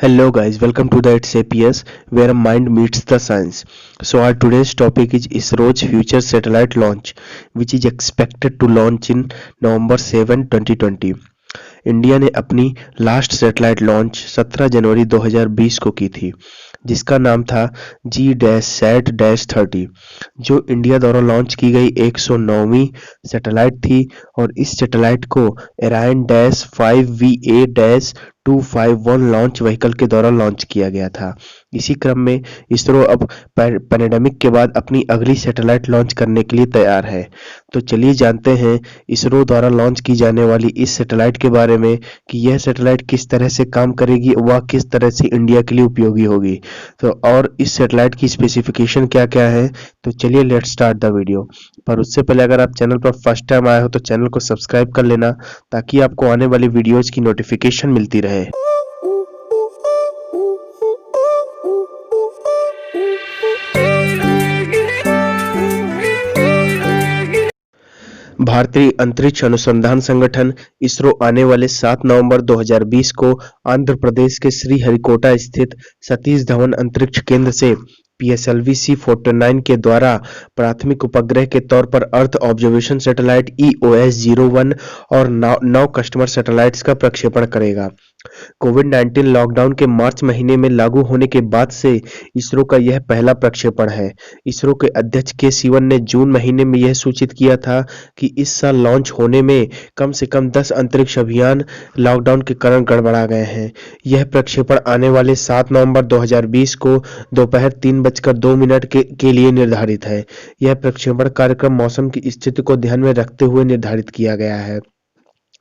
Hello guys, welcome to the It's APS where a mind meets the science. So our today's topic is ISRO's future satellite launch, which is expected to launch in November 7, 2020. India ने अपनी last satellite launch 17 जनवरी 2020 को की थी, जिसका नाम था GSAT-30, जो India द्वारा लॉन्च की गई 109वीं सैटेलाइट थी और इस सैटेलाइट को Ariane-5VA-251 लॉन्च व्हीकल के द्वारा लॉन्च किया गया था। इसी क्रम में इसरो अब पैंडेमिक के बाद अपनी अगली सैटेलाइट लॉन्च करने के लिए तैयार है। तो चलिए जानते हैं इसरो द्वारा लॉन्च की जाने वाली इस सैटेलाइट के बारे में कि यह सैटेलाइट किस तरह से काम करेगी, वह किस तरह से इंडिया के लिए उपयोगी होगी। तो और इस सैटेलाइट की स्पेसिफिकेशन क्या-क्या है, तो चलिए लेट्स स्टार्ट द वीडियो। पर उससे पहले अगर आप चैनल पर फर्स्ट टाइम आए हो तो चैनल को सब्सक्राइब कर लेना, ताकि आपको आने वाली वीडियोज की नोटिफिकेशन मिलती रहे। भारतीय अंतरिक्ष अनुसंधान संगठन इसरो आने वाले 7 नवंबर 2020 को आंध्र प्रदेश के श्रीहरिकोटा स्थित सतीश धवन अंतरिक्ष केंद्र से PSLV C-49 के द्वारा प्राथमिक उपग्रह के तौर पर अर्थ ऑब्जर्वेशन सैटेलाइट EOS-01 और 9 कस्टमर सैटेलाइट्स का प्रक्षेपण करेगा। कोविड-19 लॉकडाउन के मार्च महीने में लागू होने के बाद से इसरो का यह पहला प्रक्षेपण है। इसरो के अध्यक्ष के सिवन ने जून महीने में यह सूचित किया था कि इस साल लॉन्च होने में कम से कम 10 अंतरिक्ष अभियान लॉकडाउन के कारण गड़बड़ा गए हैं। यह प्रक्षेपण आने वाले 7 नवंबर 2020 को दोपहर 3:02 के लिए निर्धारित है। यह प्रक्षेपण कार्यक्रम मौसम की स्थिति को ध्यान में रखते हुए निर्धारित किया गया है।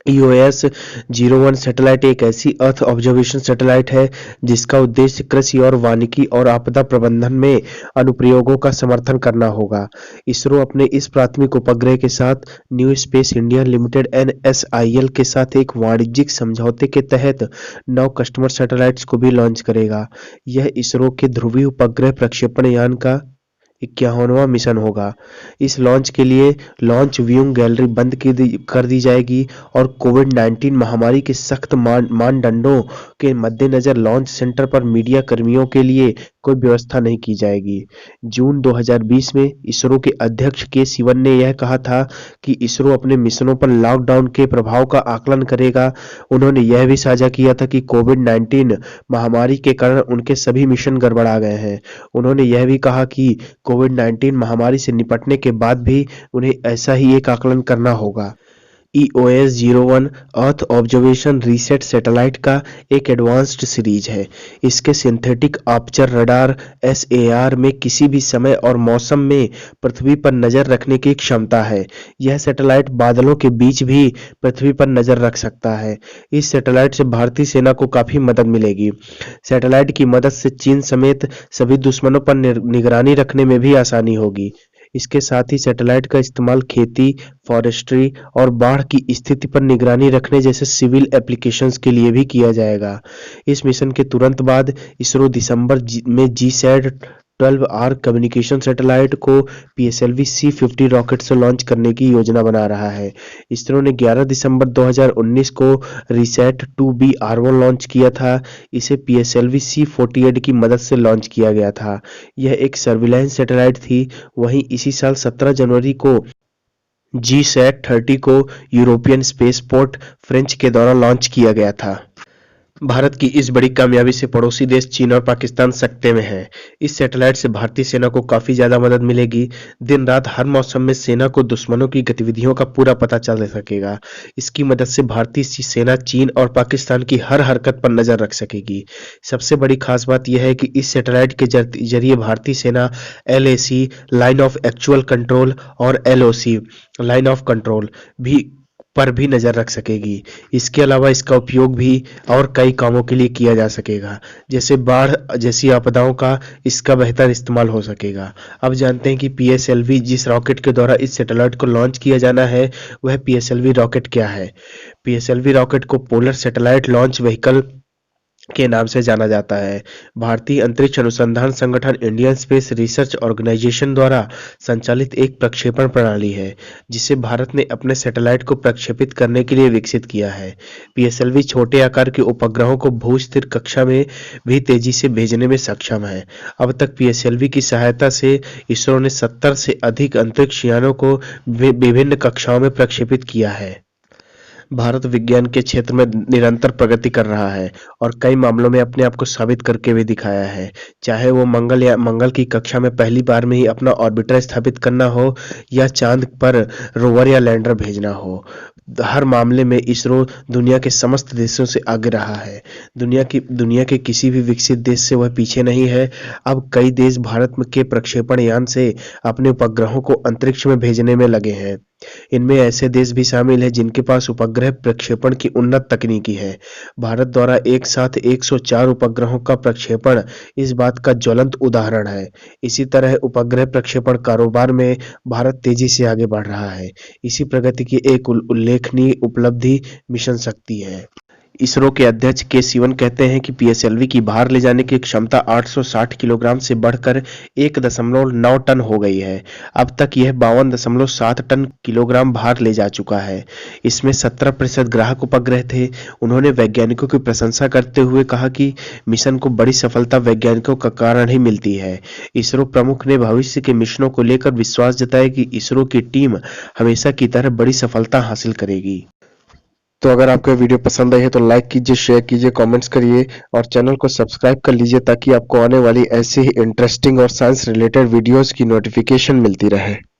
EOS-01 सैटेलाइट एक ऐसी अर्थ ऑब्जर्वेशन सैटेलाइट है जिसका उद्देश्य कृषि और वानिकी और आपदा प्रबंधन में अनुप्रयोगों का समर्थन करना होगा। इसरो अपने इस प्राथमिक उपग्रह के साथ new space India limited NSIL के साथ एक वाणिज्यिक समझौते के तहत 9 कस्टमर सैटेलाइट्स को भी लॉन्च करेगा। यह इसरो के ध्रुवीय उपग्रह प्रक्षेपण यान का 51वां मिशन होगा। इस लॉन्च के लिए लॉन्च व्यूइंग गैलरी बंद कर दी जाएगी और कोविड-19 महामारी के सख्त मानदंडों के मद्देनजर लॉन्च सेंटर पर मीडिया कर्मियों के लिए कोई व्यवस्था नहीं की जाएगी। जून 2020 में इसरो के अध्यक्ष के सिवन ने यह कहा था कि इसरो अपने मिशनों पर लॉकडाउन के प्रभाव का आकलन करेगा। उन्होंने यह भी साझा किया था कि कोविड-19 महामारी के कारण उनके सभी मिशन गड़बड़ा गए हैं। उन्होंने यह भी कहा कि कोविड-19 महामारी से निपटने के बाद भी उन्हें ऐसा ही एक आकलन करना होगा। EOS-01 earth observation reset satellite का एक एडवांस्ड सीरीज है। इसके सिंथेटिक आर्चर रडार SAR में किसी भी समय और मौसम में पृथ्वी पर नजर रखने की क्षमता है। यह सैटेलाइट बादलों के बीच भी पृथ्वी पर नजर रख सकता है। इस सैटेलाइट से भारतीय सेना को काफी मदद मिलेगी। सैटेलाइट की मदद से चीन समेत सभी दुश्मनों पर निगरानी रखने में भी आसानी होगी। इसके साथ ही सैटेलाइट का इस्तेमाल खेती, फॉरेस्ट्री और बाढ़ की स्थिति पर निगरानी रखने जैसे सिविल एप्लीकेशंस के लिए भी किया जाएगा। इस मिशन के तुरंत बाद इसरो दिसंबर में GSAT-12R कम्युनिकेशन सैटेलाइट को PSLV C-50 रॉकेट से लॉन्च करने की योजना बना रहा है। इसरो ने 11 दिसंबर 2019 को RISAT-2B-R1 लॉन्च किया था। इसे PSLV C-48 की मदद से लॉन्च किया गया था। यह एक सर्विलांस सैटेलाइट थी। वहीं इसी साल 17 जनवरी को GSAT-30 को यूरोपियन स्पेसपोर्ट फ्रेंच के द्वारा लॉन्च किया गया था। भारत की इस बड़ी कामयाबी से पड़ोसी देश चीन और पाकिस्तान सकते में हैं। इस सैटेलाइट से भारतीय सेना को काफी ज्यादा मदद मिलेगी। दिन रात हर मौसम में सेना को दुश्मनों की गतिविधियों का पूरा पता चल सकेगा। इसकी मदद से भारतीय सेना चीन और पाकिस्तान की हर हरकत पर नजर रख सकेगी। सबसे बड़ी खास बात यह है कि इस सैटेलाइट के जरिए भारतीय सेना LAC line of actual control और LOC लाइन ऑफ कंट्रोल पर भी नजर रख सकेगी। इसके अलावा इसका उपयोग भी और कई कामों के लिए किया जा सकेगा, जैसे बाढ़ जैसी आपदाओं का इसका बेहतर इस्तेमाल हो सकेगा। अब जानते हैं कि PSLV जिस रॉकेट के द्वारा इस सैटेलाइट को लॉन्च किया जाना है, वह PSLV रॉकेट क्या है। PSLV रॉकेट को पोलर सैटेलाइट लॉन्च व्हीकल के नाम से जाना जाता है। भारतीय अंतरिक्ष अनुसंधान संगठन इंडियन स्पेस रिसर्च ऑर्गेनाइजेशन द्वारा संचालित एक प्रक्षेपण प्रणाली है, जिसे भारत ने अपने सैटेलाइट को प्रक्षेपित करने के लिए विकसित किया है। पीएसएलवी छोटे आकार के उपग्रहों को भू-स्थिर कक्षा में भी तेजी से भेजने में सक्षम है। अब तक पीएसएलवी की सहायता से इसरो ने 70 से अधिक अंतरिक्ष यानों को विभिन्न कक्षाओं में प्रक्षेपित किया है। भारत विज्ञान के क्षेत्र में निरंतर प्रगति कर रहा है और कई मामलों में अपने आप को साबित करके भी दिखाया है। चाहे वो मंगल की कक्षा में पहली बार में ही अपना ऑर्बिटर स्थापित करना हो या चांद पर रोवर या लैंडर भेजना हो, हर मामले में इसरो दुनिया के समस्त देशों से आगे रहा है। दुनिया के किसी भी विकसित देश से वह पीछे नहीं है। अब कई देश भारत के प्रक्षेपण यान से अपने उपग्रहों को अंतरिक्ष में भेजने में लगे हैं। इनमें ऐसे देश भी शामिल हैं जिनके पास उपग्रह प्रक्षेपण की उन्नत तकनीकी है। भारत द्वारा एक साथ 104 उपग्रहों का प्रक्षेपण इस बात का ज्वलंत उदाहरण है। इसी तरह उपग्रह प्रक्षेपण कारोबार में भारत तेजी से आगे बढ़ रहा है। इसी प्रगति की एक उल्लेखनीय उपलब्धि मिशन शक्ति है। इसरो के अध्यक्ष के सिवन कहते हैं कि पीएसएलवी की भार ले जाने की क्षमता 860 किलोग्राम से बढ़कर 1.9 टन हो गई है। अब तक यह 52.7 टन किलोग्राम भार ले जा चुका है। इसमें 17% ग्राहक उपग्रह थे। उन्होंने वैज्ञानिकों की प्रशंसा करते हुए कहा कि मिशन को बड़ी सफलता वैज्ञानिकों का कारण ही मिलती है। इसरो प्रमुख ने भविष्य के मिशनों को लेकर विश्वास जताया कि इसरो की टीम हमेशा की तरह बड़ी सफलता हासिल करेगी। तो अगर आपको ये वीडियो पसंद आई है तो लाइक कीजिए, शेयर कीजिए, कमेंट्स करिए और चैनल को सब्सक्राइब कर लीजिए ताकि आपको आने वाली ऐसे ही इंटरेस्टिंग और साइंस रिलेटेड वीडियोस की नोटिफिकेशन मिलती रहे।